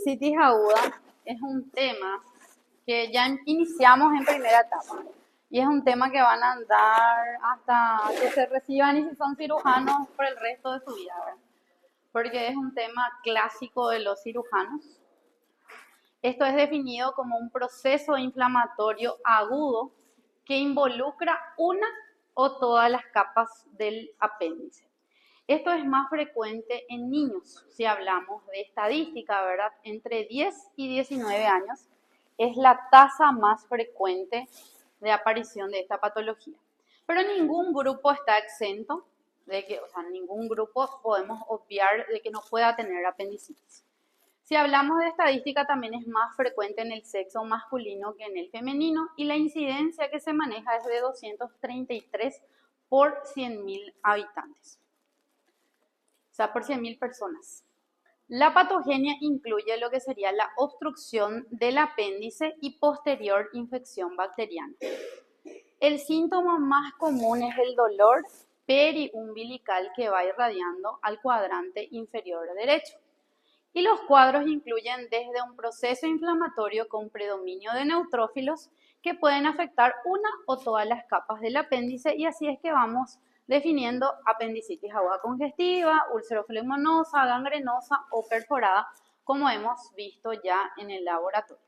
Apendicitis aguda es un tema que ya iniciamos en primera etapa y es un tema que van a andar hasta que se reciban y si son cirujanos por el resto de su vida, ¿verdad? Porque es un tema clásico de los cirujanos. Esto es definido como un proceso inflamatorio agudo que involucra una o todas las capas del apéndice. Esto es más frecuente en niños, si hablamos de estadística, ¿verdad? Entre 10 y 19 años es la tasa más frecuente de aparición de esta patología. Pero ningún grupo está exento de que, ningún grupo podemos obviar de que no pueda tener apendicitis. Si hablamos de estadística, también es más frecuente en el sexo masculino que en el femenino y la incidencia que se maneja es de 233 por 100.000 habitantes. O sea, por 100.000 personas. La patogenia incluye lo que sería la obstrucción del apéndice y posterior infección bacteriana. El síntoma más común es el dolor periumbilical que va irradiando al cuadrante inferior derecho. Y los cuadros incluyen desde un proceso inflamatorio con predominio de neutrófilos que pueden afectar una o todas las capas del apéndice y así es que vamos definiendo apendicitis aguda congestiva, ulceroflemonosa, gangrenosa o perforada, como hemos visto ya en el laboratorio.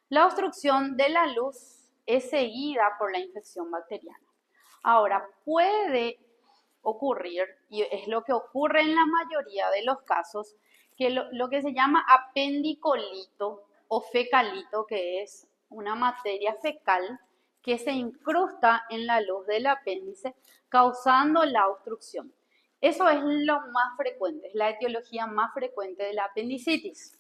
La obstrucción de la luz es seguida por la infección bacteriana. Ahora, puede ocurrir, y es lo que ocurre en la mayoría de los casos, que lo que se llama apendicolito o fecalito, que es una materia fecal que se incrusta en la luz del apéndice, causando la obstrucción. Eso es lo más frecuente, es la etiología más frecuente de la apendicitis.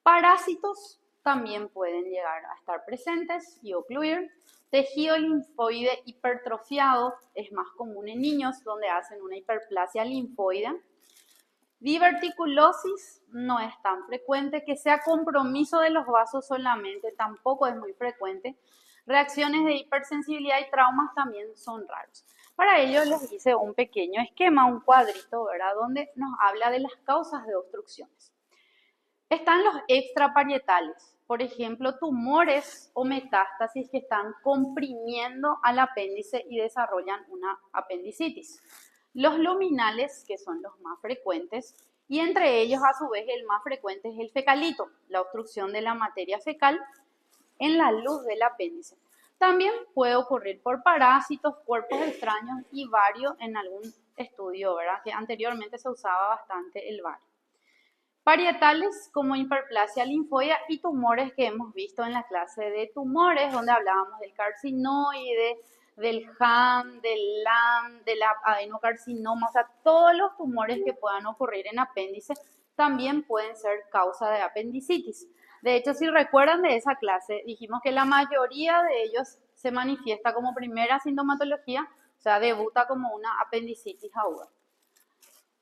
Parásitos también pueden llegar a estar presentes y ocluir. Tejido linfoide hipertrofiado es más común en niños donde hacen una hiperplasia linfoide. Diverticulosis no es tan frecuente, que sea compromiso de los vasos solamente tampoco es muy frecuente. Reacciones de hipersensibilidad y traumas también son raros. Para ello les hice un pequeño esquema, un cuadrito, ¿verdad? Donde nos habla de las causas de obstrucciones. Están los extraparietales, por ejemplo, tumores o metástasis que están comprimiendo al apéndice y desarrollan una apendicitis. Los luminales, que son los más frecuentes, y entre ellos, a su vez, el más frecuente es el fecalito, la obstrucción de la materia fecal en la luz del apéndice. También puede ocurrir por parásitos, cuerpos extraños y bario en algún estudio, ¿verdad? Que anteriormente se usaba bastante el bario. Parietales como hiperplasia linfoide y tumores que hemos visto en la clase de tumores, donde hablábamos del carcinoide, del HAM, del LAM, del adenocarcinoma, o sea, todos los tumores que puedan ocurrir en apéndice también pueden ser causa de apendicitis. De hecho, si recuerdan de esa clase, dijimos que la mayoría de ellos se manifiesta como primera sintomatología, o sea, debuta como una apendicitis aguda.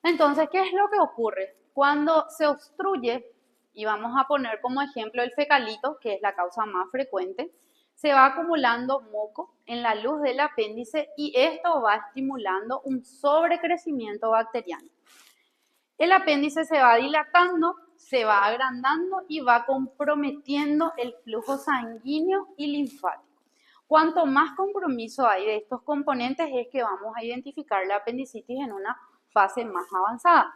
Entonces, ¿qué es lo que ocurre? Cuando se obstruye, y vamos a poner como ejemplo el fecalito, que es la causa más frecuente, se va acumulando moco en la luz del apéndice y esto va estimulando un sobrecrecimiento bacteriano. El apéndice se va dilatando, se va agrandando y va comprometiendo el flujo sanguíneo y linfático. Cuanto más compromiso hay de estos componentes es que vamos a identificar la apendicitis en una fase más avanzada.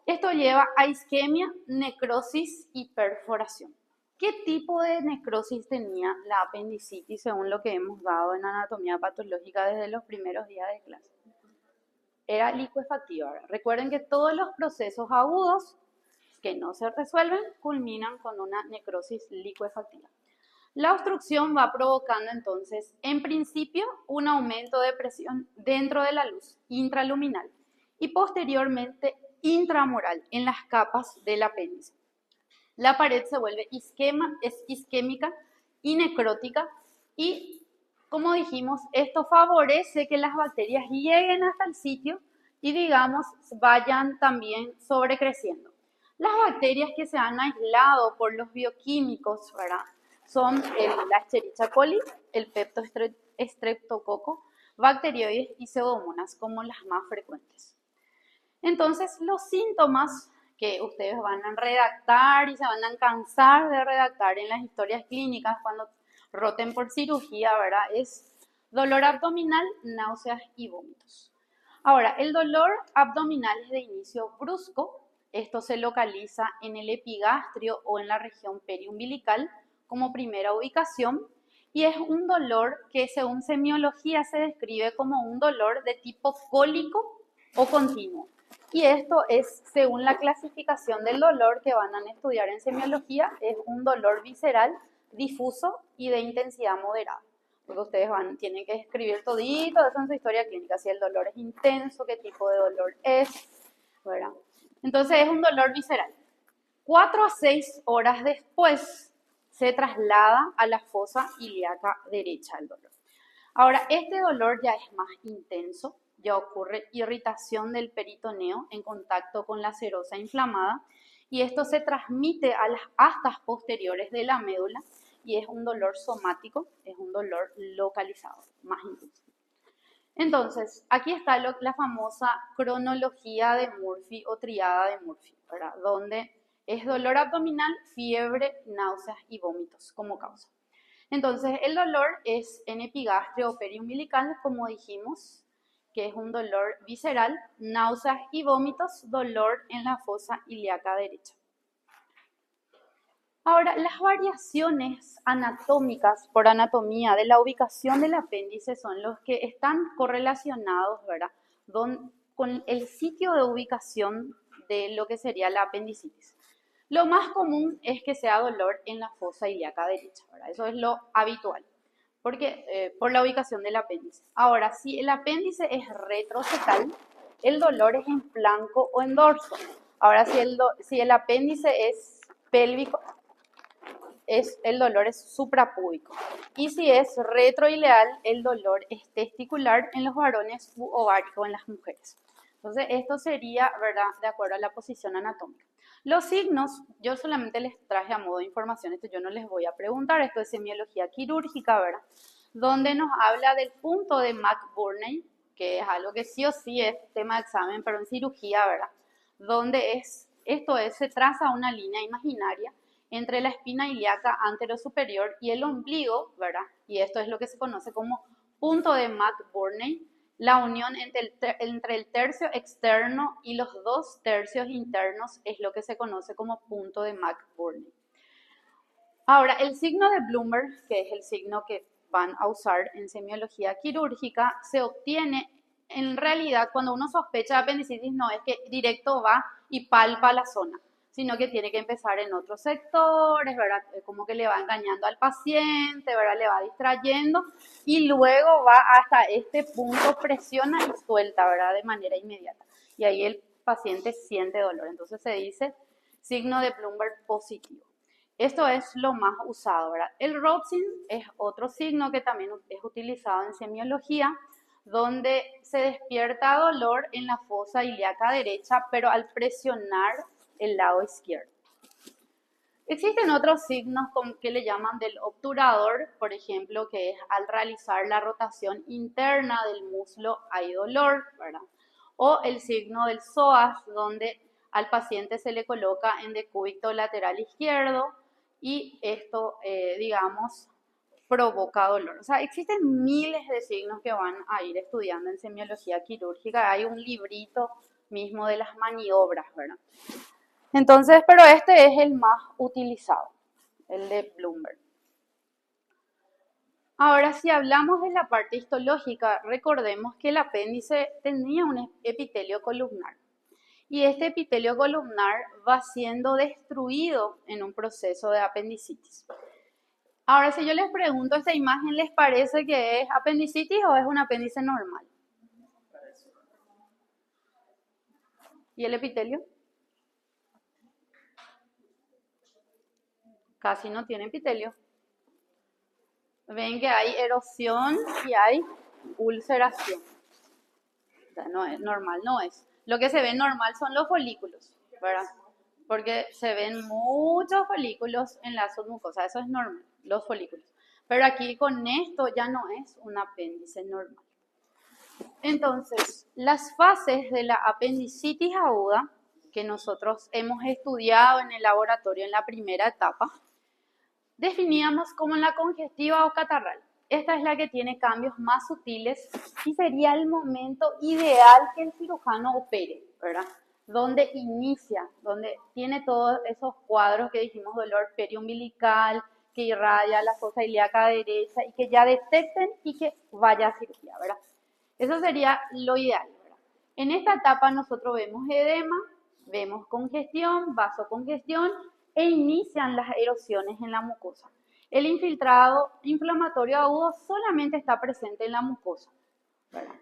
Esto lleva a isquemia, necrosis y perforación. ¿Qué tipo de necrosis tenía la apendicitis según lo que hemos dado en anatomía patológica desde los primeros días de clase? Era licuefactiva. Recuerden que todos los procesos agudos que no se resuelven culminan con una necrosis licuefactiva. La obstrucción va provocando entonces, en principio, un aumento de presión dentro de la luz intraluminal y posteriormente intramural en las capas del apéndice. La pared se vuelve isquémica y necrótica y, como dijimos, esto favorece que las bacterias lleguen hasta el sitio y, digamos, vayan también sobrecreciendo. Las bacterias que se han aislado por los bioquímicos, ¿verdad? Son la Escherichia coli, el Streptococcus, bacterioides y pseudomonas como las más frecuentes. Entonces, los síntomas que ustedes van a redactar y se van a cansar de redactar en las historias clínicas cuando roten por cirugía, ¿verdad? Es dolor abdominal, náuseas y vómitos. Ahora, el dolor abdominal es de inicio brusco. Esto se localiza en el epigastrio o en la región periumbilical como primera ubicación y es un dolor que según semiología se describe como un dolor de tipo cólico o continuo. Y esto es, según la clasificación del dolor que van a estudiar en semiología, es un dolor visceral, difuso y de intensidad moderada. Porque ustedes tienen que escribir todito eso en su historia clínica, si el dolor es intenso, qué tipo de dolor es, ¿verdad? Entonces es un dolor visceral. 4 a 6 horas después se traslada a la fosa ilíaca derecha el dolor. Ahora, este dolor ya es más intenso, ya ocurre irritación del peritoneo en contacto con la serosa inflamada y esto se transmite a las astas posteriores de la médula y es un dolor somático, es un dolor localizado, más intenso. Entonces, aquí está la famosa cronología de Murphy o triada de Murphy, ¿verdad? Donde es dolor abdominal, fiebre, náuseas y vómitos como causa. Entonces, el dolor es en epigastrio o periumbilical, como dijimos, que es un dolor visceral, náuseas y vómitos, dolor en la fosa ilíaca derecha. Ahora, las variaciones anatómicas por anatomía de la ubicación del apéndice son los que están correlacionados, ¿verdad? Con el sitio de ubicación de lo que sería la apendicitis. Lo más común es que sea dolor en la fosa ilíaca derecha, ¿verdad? Eso es lo habitual, porque por la ubicación del apéndice. Ahora, si el apéndice es retrocetal, el dolor es en flanco o en dorso. Ahora, si el apéndice es pélvico, el dolor es suprapúbico. Y si es retroileal, el dolor es testicular en los varones u ovárico en las mujeres. Entonces, esto sería, ¿verdad?, de acuerdo a la posición anatómica. Los signos, yo solamente les traje a modo de información, esto yo no les voy a preguntar, esto es semiología quirúrgica, ¿verdad?, donde nos habla del punto de McBurney, que es algo que sí o sí es tema de examen, pero en cirugía, ¿verdad?, donde se traza una línea imaginaria entre la espina ilíaca anterosuperior y el ombligo, ¿verdad? Y esto es lo que se conoce como punto de McBurney, la unión entre el tercio externo y los 2 tercios internos es lo que se conoce como punto de McBurney. Ahora, el signo de Bloomberg, que es el signo que van a usar en semiología quirúrgica, se obtiene en realidad cuando uno sospecha de apendicitis, no es que directo va y palpa la zona, sino que tiene que empezar en otros sectores, ¿verdad? Como que le va engañando al paciente, ¿verdad? Le va distrayendo y luego va hasta este punto, presiona y suelta, ¿verdad? De manera inmediata. Y ahí el paciente siente dolor. Entonces se dice signo de Bloomberg positivo. Esto es lo más usado, ¿verdad? El Rothschild es otro signo que también es utilizado en semiología, donde se despierta dolor en la fosa ilíaca derecha, pero al presionar el lado izquierdo. Existen otros signos que le llaman del obturador, por ejemplo, que es al realizar la rotación interna del muslo hay dolor, ¿verdad? O el signo del psoas, donde al paciente se le coloca en decúbito lateral izquierdo y esto, digamos, provoca dolor. O sea, existen miles de signos que van a ir estudiando en semiología quirúrgica. Hay un librito mismo de las maniobras, ¿verdad? Entonces, pero este es el más utilizado, el de Bloomberg. Ahora, si hablamos de la parte histológica, recordemos que el apéndice tenía un epitelio columnar. Y este epitelio columnar va siendo destruido en un proceso de apendicitis. Ahora, si yo les pregunto esta imagen, ¿les parece que es apendicitis o es un apéndice normal? ¿Y el epitelio? Casi no tiene epitelio. Ven que hay erosión y hay ulceración. O sea, no es normal, no es. Lo que se ve normal son los folículos, ¿verdad? Porque se ven muchos folículos en la submucosa, eso es normal, los folículos. Pero aquí con esto ya no es un apéndice normal. Entonces, las fases de la apendicitis aguda, que nosotros hemos estudiado en el laboratorio en la primera etapa, definíamos como la congestiva o catarral. Esta es la que tiene cambios más sutiles y sería el momento ideal que el cirujano opere, ¿verdad? Donde inicia, donde tiene todos esos cuadros que dijimos, dolor periumbilical, que irradia la fosa ilíaca derecha y que ya detecten y que vaya a cirugía, ¿verdad? Eso sería lo ideal, ¿verdad? En esta etapa nosotros vemos edema, vemos congestión, vasocongestión e inician las erosiones en la mucosa. El infiltrado inflamatorio agudo solamente está presente en la mucosa, ¿verdad?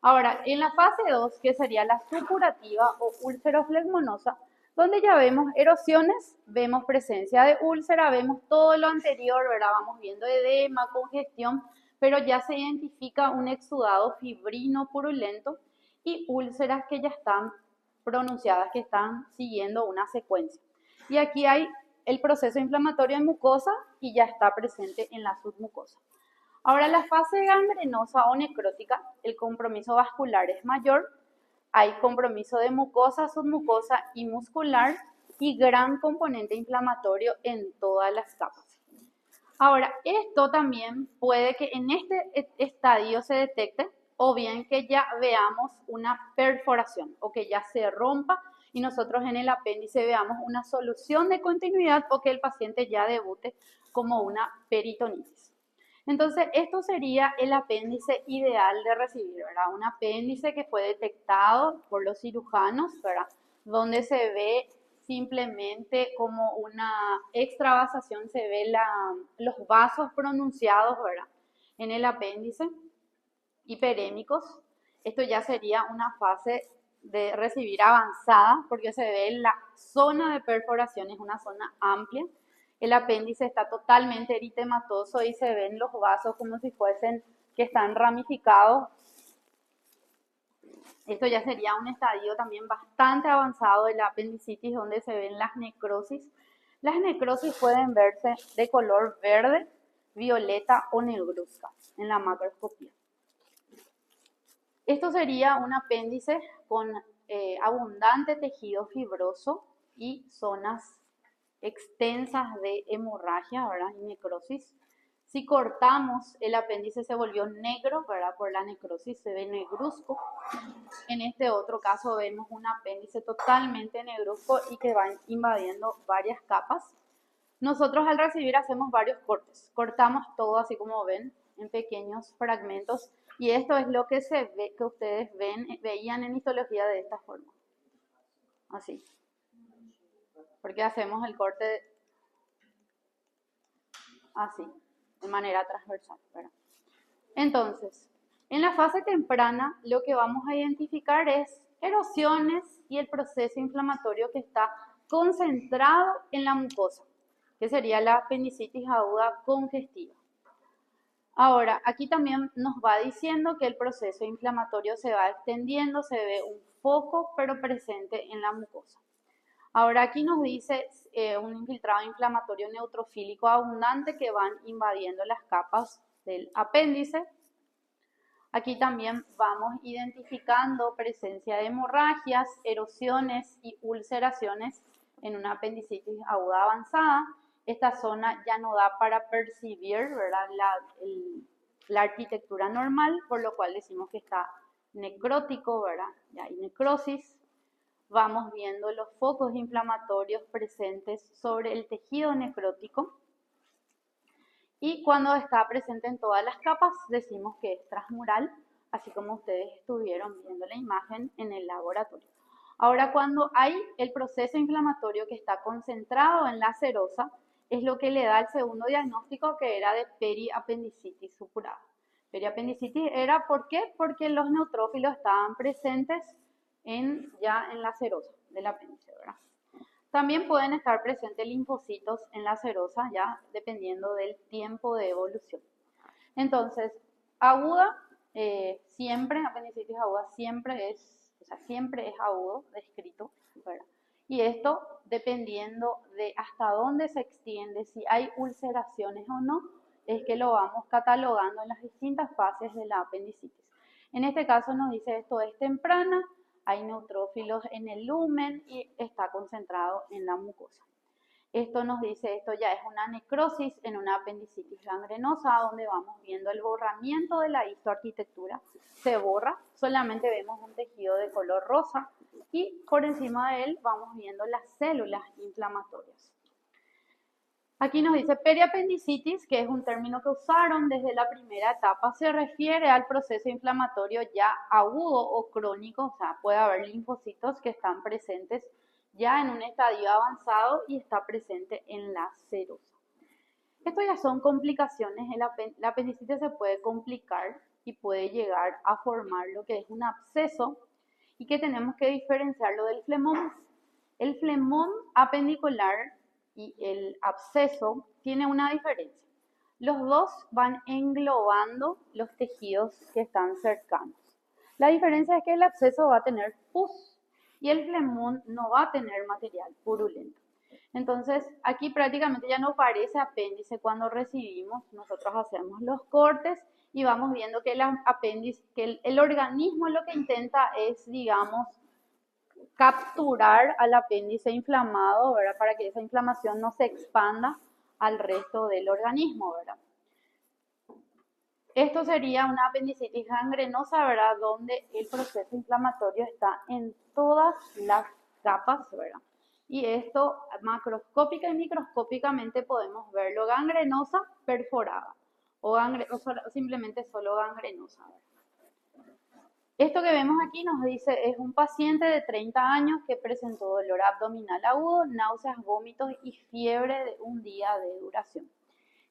Ahora, en la fase 2, que sería la supurativa o úlceroflegmonosa, donde ya vemos erosiones, vemos presencia de úlcera, vemos todo lo anterior, ¿verdad? Vamos viendo edema, congestión, pero ya se identifica un exudado fibrino purulento y úlceras que ya están pronunciadas, que están siguiendo una secuencia. Y aquí hay el proceso inflamatorio en mucosa y ya está presente en la submucosa. Ahora, la fase gangrenosa o necrótica, el compromiso vascular es mayor, hay compromiso de mucosa, submucosa y muscular y gran componente inflamatorio en todas las capas. Ahora, esto también puede que en este estadio se detecte o bien que ya veamos una perforación o que ya se rompa y nosotros en el apéndice veamos una solución de continuidad o que el paciente ya debute como una peritonitis. Entonces, esto sería el apéndice ideal de recibir, ¿verdad? Un apéndice que fue detectado por los cirujanos, ¿verdad? Donde se ve simplemente como una extravasación, se ve los vasos pronunciados, ¿verdad? En el apéndice, hiperémicos. Esto ya sería una fase de recibir avanzada porque se ve la zona de perforación, es una zona amplia. El apéndice está totalmente eritematoso y se ven los vasos como si fuesen que están ramificados. Esto ya sería un estadio también bastante avanzado de la apendicitis donde se ven las necrosis. Las necrosis pueden verse de color verde, violeta o negruzca en la macroscopía. Esto sería un apéndice con abundante tejido fibroso y zonas extensas de hemorragia, ¿verdad? Y necrosis. Si cortamos, el apéndice se volvió negro, ¿verdad? Por la necrosis se ve negruzco. En este otro caso vemos un apéndice totalmente negruzco y que va invadiendo varias capas. Nosotros al recibir hacemos varios cortes. Cortamos todo así como ven en pequeños fragmentos y esto es lo que se ve, que ustedes veían en histología de esta forma. Así. Porque hacemos el corte así, de manera transversal, ¿verdad? Entonces, en la fase temprana lo que vamos a identificar es erosiones y el proceso inflamatorio que está concentrado en la mucosa, que sería la apendicitis aguda congestiva. Ahora, aquí también nos va diciendo que el proceso inflamatorio se va extendiendo, se ve un foco, pero presente en la mucosa. Ahora aquí nos dice un infiltrado inflamatorio neutrofílico abundante que van invadiendo las capas del apéndice. Aquí también vamos identificando presencia de hemorragias, erosiones y ulceraciones en una apendicitis aguda avanzada. Esta zona ya no da para percibir, ¿verdad? La arquitectura normal, por lo cual decimos que está necrótico, ¿verdad? Ya hay necrosis. Vamos viendo los focos inflamatorios presentes sobre el tejido necrótico. Y cuando está presente en todas las capas, decimos que es transmural, así como ustedes estuvieron viendo la imagen en el laboratorio. Ahora, cuando hay el proceso inflamatorio que está concentrado en la serosa, es lo que le da el segundo diagnóstico, que era de periapendicitis supurada. Periapendicitis era, ¿por qué? Porque los neutrófilos estaban presentes ya en la serosa del apéndice, ¿verdad? También pueden estar presentes linfocitos en la serosa, ya dependiendo del tiempo de evolución. Entonces, aguda, siempre, apendicitis aguda siempre es agudo, descrito, ¿verdad? Y esto dependiendo de hasta dónde se extiende, si hay ulceraciones o no, es que lo vamos catalogando en las distintas fases de la apendicitis. En este caso nos dice esto es temprana, hay neutrófilos en el lumen y está concentrado en la mucosa. Esto nos dice, esto ya es una necrosis en una apendicitis gangrenosa, donde vamos viendo el borramiento de la histoarquitectura. Se borra, solamente vemos un tejido de color rosa y por encima de él vamos viendo las células inflamatorias. Aquí nos dice periapendicitis, que es un término que usaron desde la primera etapa, se refiere al proceso inflamatorio ya agudo o crónico, o sea, puede haber linfocitos que están presentes ya en un estadio avanzado y está presente en la serosa. Esto ya son complicaciones, la apendicitis se puede complicar y puede llegar a formar lo que es un absceso y que tenemos que diferenciarlo del flemón. El flemón apendicular y el absceso tiene una diferencia. Los dos van englobando los tejidos que están cercanos. La diferencia es que el absceso va a tener pus y el flemón no va a tener material purulento. Entonces, aquí prácticamente ya no parece apéndice cuando recibimos, nosotros hacemos los cortes y vamos viendo que el organismo lo que intenta es, digamos, capturar al apéndice inflamado, ¿verdad? Para que esa inflamación no se expanda al resto del organismo, ¿verdad? Esto sería una apendicitis gangrenosa, ¿verdad? Donde el proceso inflamatorio está en todas las capas, ¿verdad? Y esto macroscópica y microscópicamente podemos verlo gangrenosa perforada o simplemente solo gangrenosa, ¿verdad? Esto que vemos aquí nos dice, es un paciente de 30 años que presentó dolor abdominal agudo, náuseas, vómitos y fiebre de un día de duración.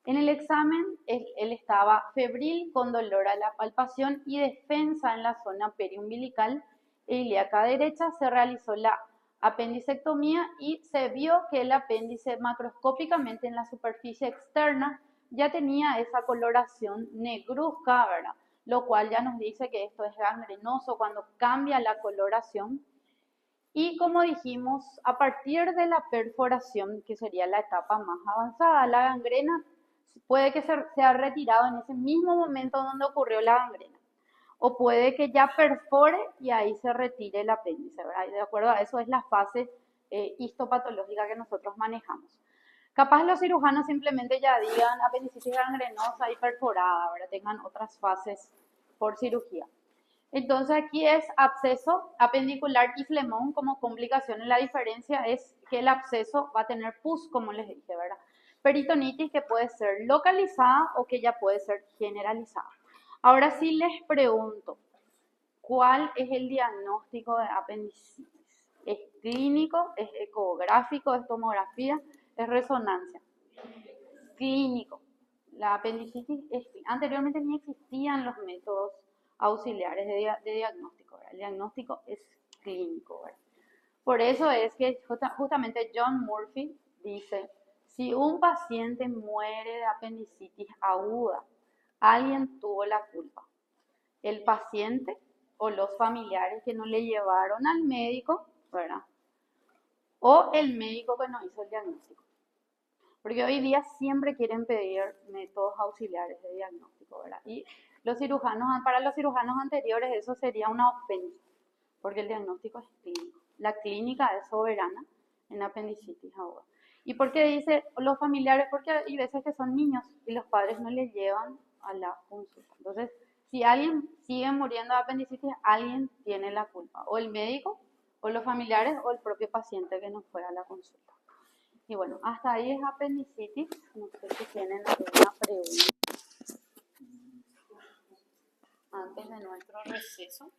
En el examen, él estaba febril con dolor a la palpación y defensa en la zona periumbilical e ilíaca derecha. Se realizó la apendicectomía y se vio que el apéndice macroscópicamente en la superficie externa ya tenía esa coloración negruzca, ¿verdad? Lo cual ya nos dice que esto es gangrenoso cuando cambia la coloración. Y como dijimos, a partir de la perforación, que sería la etapa más avanzada, la gangrena puede que se haya retirado en ese mismo momento donde ocurrió la gangrena. O puede que ya perfore y ahí se retire el apéndice, ¿verdad? Y de acuerdo a eso es la fase histopatológica que nosotros manejamos. Capaz los cirujanos simplemente ya digan apendicitis gangrenosa y perforada, ¿verdad? Tengan otras fases por cirugía. Entonces aquí es absceso apendicular y flemón como complicaciones. La diferencia es que el absceso va a tener pus, como les dije, ¿verdad? Peritonitis que puede ser localizada o que ya puede ser generalizada. Ahora sí les pregunto, ¿cuál es el diagnóstico de apendicitis? ¿Es clínico? ¿Es ecográfico? ¿Es tomografía? ¿Es resonancia? Clínico. La apendicitis anteriormente ni existían los métodos auxiliares de diagnóstico, ¿verdad? El diagnóstico es clínico, ¿verdad? Por eso es que justamente John Murphy dice, si un paciente muere de apendicitis aguda, alguien tuvo la culpa. El paciente o los familiares que no le llevaron al médico, ¿verdad? O el médico que no hizo el diagnóstico. Porque hoy día siempre quieren pedir métodos auxiliares de diagnóstico, ¿verdad? Y para los cirujanos anteriores eso sería una ofensa, porque el diagnóstico es clínico. La clínica es soberana en apendicitis aguda. ¿Y por qué dice los familiares? Porque hay veces que son niños y los padres no les llevan a la consulta. Entonces, si alguien sigue muriendo de apendicitis, alguien tiene la culpa. O el médico, o los familiares, o el propio paciente que no fue a la consulta. Y bueno, hasta ahí es apendicitis. No sé si tienen alguna pregunta antes de nuestro receso.